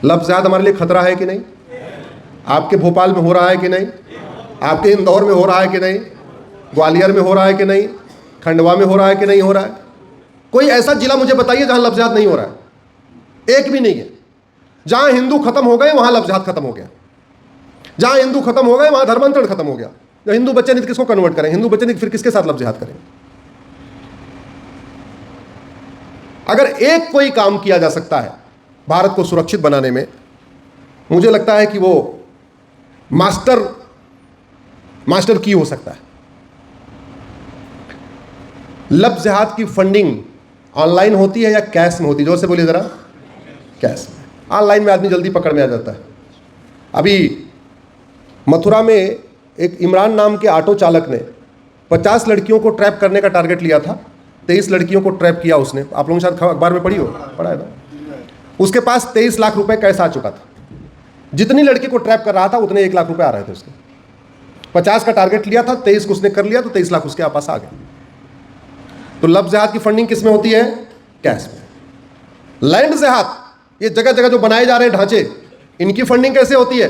लफ्ज़ जिहाद हमारे लिए खतरा है कि नहीं? आपके भोपाल में हो रहा है कि नहीं? आपके इंदौर में हो रहा है कि नहीं? ग्वालियर में हो रहा है कि नहीं? खंडवा में हो रहा है कि नहीं हो रहा है? कोई ऐसा जिला मुझे बताइए जहां लफ्ज़ जिहाद नहीं हो रहा है। एक भी नहीं है। जहां हिंदू खत्म हो गए वहां लफ्ज़ जिहाद खत्म हो गया। जहां हिंदू खत्म हो गए वहां धर्मांतरण खत्म हो गया। जो हिंदू बच्चे नहीं किसको कन्वर्ट करें? हिंदू बच्चे नहीं फिर किसके साथ लफ्ज़ जिहाद करें? अगर एक कोई काम किया जा सकता है भारत को सुरक्षित बनाने में, मुझे लगता है कि वो मास्टर की हो सकता है। लफ्ज़ जिहाद की फंडिंग ऑनलाइन होती है या कैश में होती है? जोर से बोलिए जरा। कैश में। ऑनलाइन में आदमी जल्दी पकड़ में आ जाता है। अभी मथुरा में एक इमरान नाम के ऑटो चालक ने 50 लड़कियों को ट्रैप करने का टारगेट लिया था। 23 लड़कियों को ट्रैप किया उसने। आप लोगों के साथ अखबार में पढ़ा है ना? उसके पास 23 लाख रुपए कैश आ चुका था। जितनी लड़की को ट्रैप कर रहा था उतने 1 लाख रुपए आ रहे थे उसके। 50 का टारगेट लिया था, 23 को उसने कर लिया, तो 23 लाख उसके पास आ गए। तो लफ्ज़ जिहाद की फंडिंग किस में होती है? कैश में। लैंड जिहाद, ये जगह जगह जो बनाए जा रहे हैं ढांचे, इनकी फंडिंग कैसे होती है?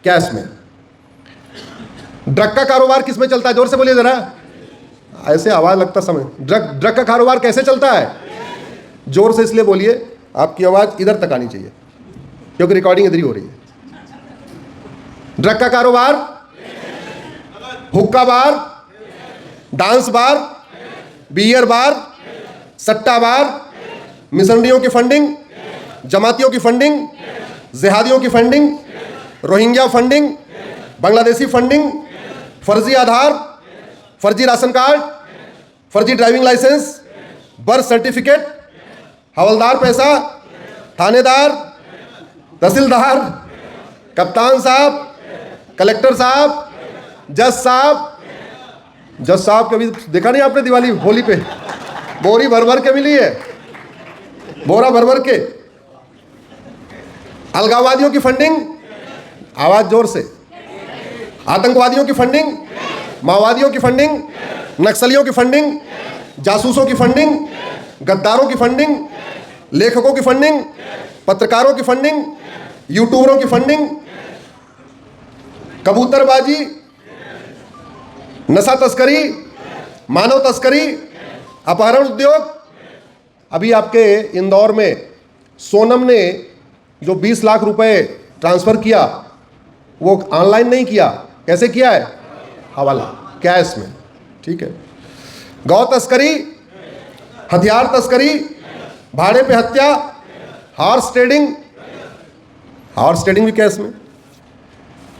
कैश में। ड्रग का कारोबार किस में चलता है? जोर से बोलिए जरा। ऐसे आवाज लगता समय। ड्रग का कारोबार कैसे चलता है? जोर से इसलिए बोलिए, आपकी आवाज इधर तक आनी चाहिए क्योंकि रिकॉर्डिंग इधर ही हो रही है। ड्रग का कारोबार, हुक्का बार, डांस बार, बियर बार, सट्टा बार, मिशनरियों की फंडिंग, जमातियों की फंडिंग, जिहादियों की funding, Rohingya funding, Bangladeshi funding, फर्जी आधार, फर्जी राशन कार्ड, फर्जी ड्राइविंग लाइसेंस, बर्थ सर्टिफिकेट, हवलदार पैसा, थानेदार, तहसीलदार, कप्तान साहब, कलेक्टर साहब, जज साहब। जज साहब कभी देखा नहीं आपने? दिवाली होली पे बोरी भर भर के मिली है, बोरा भर भर के। अलगाववादियों की फंडिंग, आवाज जोर से। आतंकवादियों की फंडिंग, माओवादियों की फंडिंग, नक्सलियों की फंडिंग, जासूसों की फंडिंग, गद्दारों की फंडिंग, लेखकों की फंडिंग, पत्रकारों की फंडिंग, यूट्यूबरों की फंडिंग, कबूतरबाजी, नशा तस्करी, मानव तस्करी, अपहरण उद्योग। अभी आपके इंदौर में सोनम ने जो 20 लाख रुपए ट्रांसफर किया, वो ऑनलाइन नहीं किया। कैसे किया है? हवाला, कैश में। ठीक है। गौ तस्करी, हथियार तस्करी, भाड़े पे हत्या, हॉर्स ट्रेडिंग भी कैश में।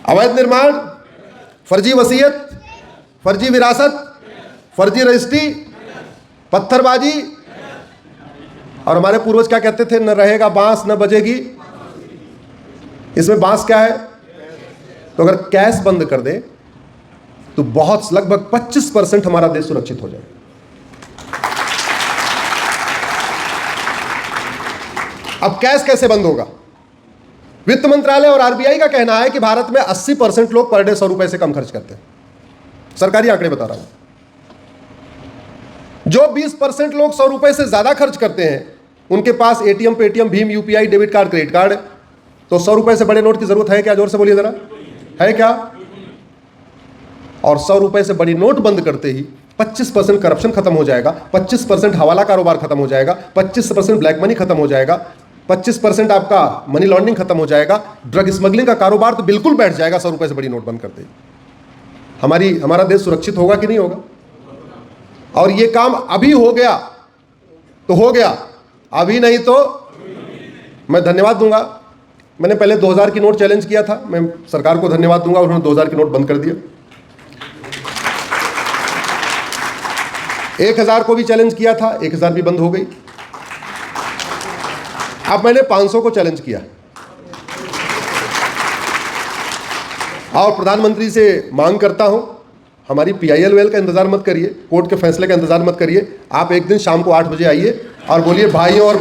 अवैध निर्माण, फर्जी वसीयत, फर्जी विरासत, फर्जी रजिस्ट्री, पत्थरबाजी। और हमारे पूर्वज क्या कहते थे? न रहेगा बांस न बजेगी। इसमें बांस क्या है? तो अगर कैश बंद कर दे तो बहुत लगभग 25% हमारा देश सुरक्षित हो जाए। अब कैश कैसे बंद होगा? वित्त मंत्रालय और आरबीआई का कहना है कि भारत में 80% लोग पर डे 100 रुपए से कम खर्च करते हैं। सरकारी आंकड़े बता रहा हूं। जो 20% लोग 100 रुपए से ज्यादा खर्च करते हैं, उनके पास एटीएम, पेटीएम, भीम, UPI, debit card, credit card. तो 100 रुपए से बड़े नोट की जरूरत है क्या? जोर से बोलिए जरा। है क्या? और 100 रुपए से बड़ी नोट बंद करते ही 25% करप्शन खत्म हो जाएगा, 25% हवाला कारोबार खत्म हो जाएगा, 25% ब्लैक मनी खत्म हो जाएगा, 25% आपका मनी लॉन्ड्रिंग खत्म हो जाएगा, ड्रग स्मगलिंग का कारोबार तो बिल्कुल बैठ जाएगा 100 रुपए से बड़ी नोट बंद करते ही। हमारा देश सुरक्षित होगा कि नहीं होगा? और ये काम अभी हो गया तो हो गया, अभी नहीं तो मैं धन्यवाद दूंगा। मैंने पहले 2000 की नोट चैलेंज किया था, मैं सरकार को धन्यवाद दूंगा, उन्होंने 2000 की नोट बंद कर दिया। 1000 को भी चैलेंज किया था, 1000 भी बंद हो गई। अब मैंने 500 को चैलेंज किया और प्रधानमंत्री से मांग करता हूं, हमारी PIL का इंतजार मत करिए, कोर्ट के फैसले का इंतजार मत करिए। आप एक दिन शाम को 8 बजे आइए और बोलिए, भाइयों और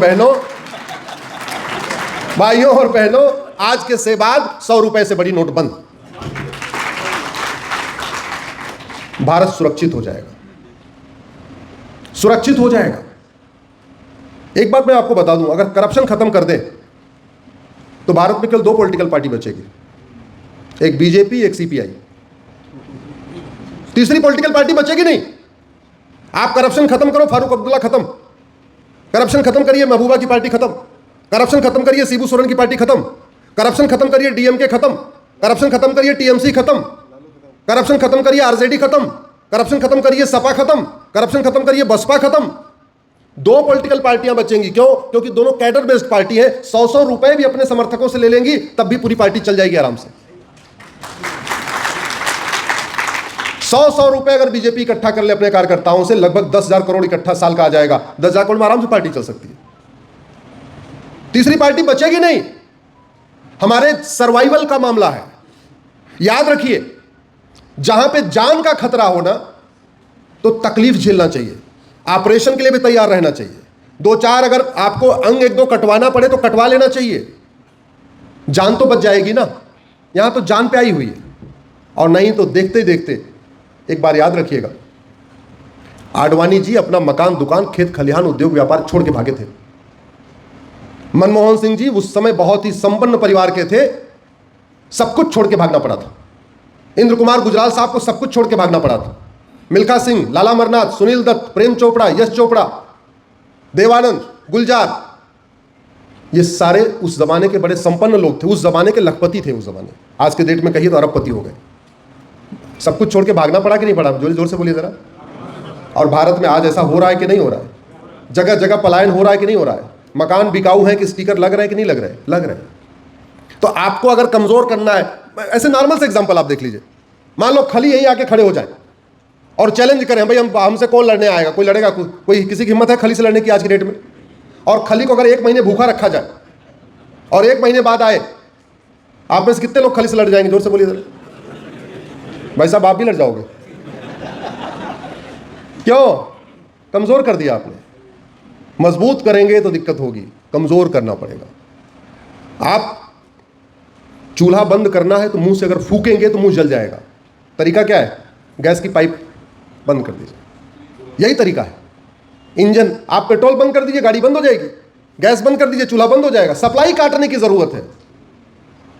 बहनों, आज के से बाद 100 रुपए से बड़ी नोट बंद। भारत सुरक्षित हो जाएगा, सुरक्षित हो जाएगा। एक बात मैं आपको बता दूं, अगर करप्शन खत्म कर दे तो भारत में केवल 2 पॉलिटिकल पार्टी बचेगी, एक बीजेपी, एक सीपीआई। तीसरी पॉलिटिकल पार्टी बचेगी नहीं। आप करप्शन खत्म करो, फारूक अब्दुल्ला खत्म, करप्शन खत्म करिए, महबूबा की पार्टी खत्म, करप्शन खत्म करिए, शिबू सोरेन की पार्टी खत्म, करप्शन खत्म करिए, डीएमके खत्म, करप्शन खत्म करिए, टीएमसी खत्म, करप्शन खत्म करिए, आरजेडी खत्म, करप्शन खत्म करिए, सपा खत्म, करप्शन खत्म करिए, बसपा खत्म। 2 पॉलिटिकल पार्टियां बचेंगी। क्यों? क्योंकि दोनों कैडर बेस्ड पार्टी है। 100 रुपए भी अपने समर्थकों से ले लेंगी, तब भी पूरी पार्टी चल जाएगी आराम से। 100 रुपए अगर बीजेपी इकट्ठा कर ले अपने कार्यकर्ताओं से, लगभग 10,000 करोड़ इकट्ठा साल का आ जाएगा। 10,000 करोड़ में आराम से पार्टी चल सकती है। तीसरी पार्टी बचेगी नहीं। हमारे सर्वाइवल का मामला है। याद रखिए, जहां पे जान का खतरा हो ना, तो तकलीफ झेलना चाहिए, ऑपरेशन के लिए भी तैयार रहना चाहिए। 2-4 अगर आपको अंग 1-2 कटवाना पड़े तो कटवा लेना चाहिए, जान तो बच जाएगी ना। यहां तो जान पे आई हुई है, और नहीं तो देखते देखते। एक बार याद रखिएगा, आडवाणी जी अपना मकान, दुकान, खेत खलिहान, उद्योग व्यापार छोड़ के भागे थे। मनमोहन सिंह जी उस समय बहुत ही संपन्न परिवार के थे, सब कुछ छोड़ के भागना पड़ा था। इंद्र कुमार गुजराल साहब को सब कुछ छोड़ के भागना पड़ा था। मिल्खा सिंह, लाला अमरनाथ, सुनील दत्त, प्रेम चोपड़ा, यश चोपड़ा, देवानंद, गुलजार, ये सारे उस जमाने के बड़े संपन्न लोग थे, उस जमाने के लखपति थे। उस जमाने, आज के डेट में कहिए तो अरबपति हो गए। सब कुछ छोड़ के भागना पड़ा कि नहीं पड़ा? जोर जोर से बोलिए जरा। और भारत में आज ऐसा हो रहा है कि नहीं हो रहा है? जगह जगह पलायन हो रहा है कि नहीं हो रहा है? मकान बिकाऊ है कि स्टिकर लग रहा है कि नहीं लग रहा है? लग रहा है। तो आपको अगर कमजोर करना है, ऐसे नॉर्मल से एग्जांपल आप देख लीजिए। मान लो खली यहीं आके खड़े हो जाए और चैलेंज करें, भाई हमसे कौन लड़ने आएगा? कोई लड़ेगा? कोई किसी की हिम्मत है खली से लड़ने की आज की डेट में? और खली को अगर 1 महीने भूखा रखा जाए और 1 महीने बाद आए, आप में से कितने लोग खली से लड़ जाएंगे? जोर से बोलिए जरा। भाई साहब, आप भी लड़ जाओगे। क्यों? कमजोर कर दिया आपने। मजबूत करेंगे तो दिक्कत होगी, कमजोर करना पड़ेगा। आप चूल्हा बंद करना है तो मुंह से अगर फूकेंगे तो मुंह जल जाएगा। तरीका क्या है? गैस की पाइप बंद कर दीजिए, यही तरीका है। इंजन, आप पेट्रोल बंद कर दीजिए, गाड़ी बंद हो जाएगी। गैस बंद कर दीजिए, चूल्हा बंद हो जाएगा। सप्लाई काटने की जरूरत है।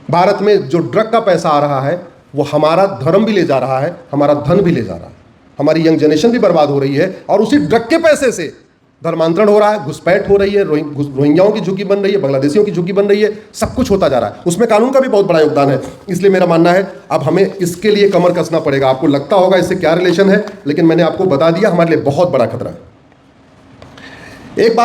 भारत में जो ड्रग का पैसा आ रहा है, वो हमारा धर्म भी ले जा रहा है, हमारा धन भी ले जा रहा है, हमारी यंग जनरेशन भी बर्बाद हो रही है। और उसी ड्रग के पैसे से धर्मांतरण हो रहा है, घुसपैठ हो रही है, रोहिंग्याओं की झुग्गी बन रही है, बांग्लादेशियों की झुग्गी बन रही है, सब कुछ होता जा रहा है। उसमें कानून का भी बहुत बड़ा योगदान है। इसलिए मेरा मानना है अब हमें इसके लिए कमर कसना पड़ेगा। आपको लगता होगा इससे क्या रिलेशन है, लेकिन मैंने आपको बता दिया, हमारे लिए बहुत बड़ा खतरा है। एक बात